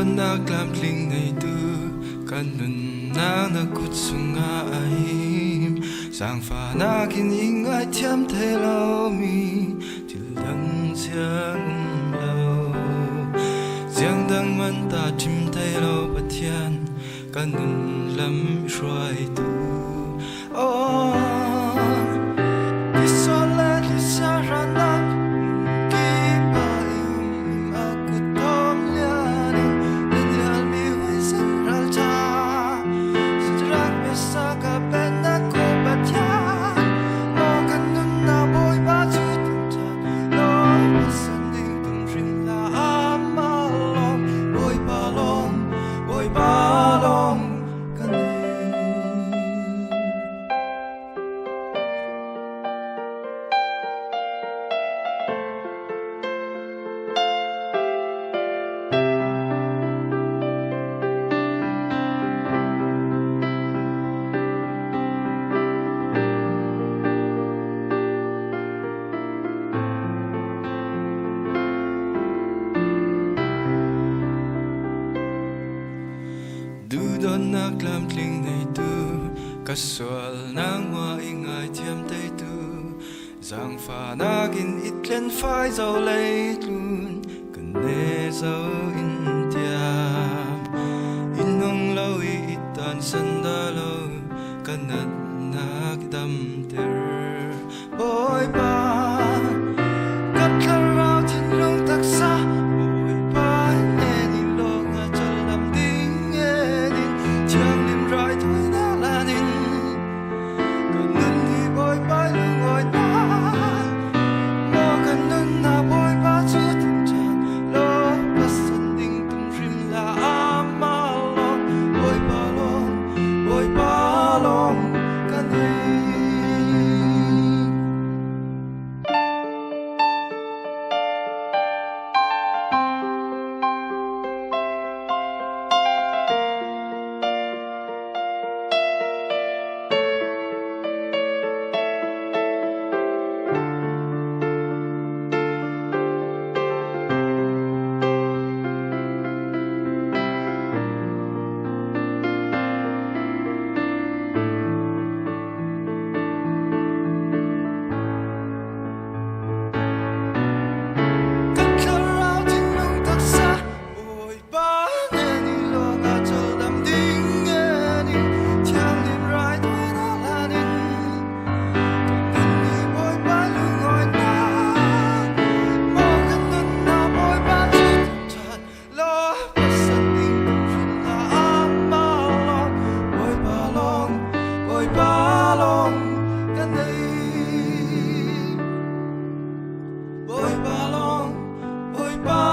đón na làm linh ngày tư kan nun na na kut sunga ai sang pha na kin ing ai thiam the lo mi til dang siang lo siang dang man ta chim the lo pathian kan nun lam shwai tu oh đón na làm linh ngày tư cắt xoal nang hoa in ai thiam tây tư giang pha na kin ít lên phai dầu lấy luôn cần nê dấu in tiam in hong lâu ít tan sân đa lâu cần nát na đam ter bôi ba cắt khăn rau thiên long tắc xa bôi ba nê ni lo ngã chân làm tiếng nghe đi chẳng niềm rải thôi na là nín cần nên thì bôi ba luôn ngồi ta mò cần nên na bôi ba chưa từng tràn lo bắt sân đình tung rim là ama lo bôi ba long cần đi bôi ba long bôi ba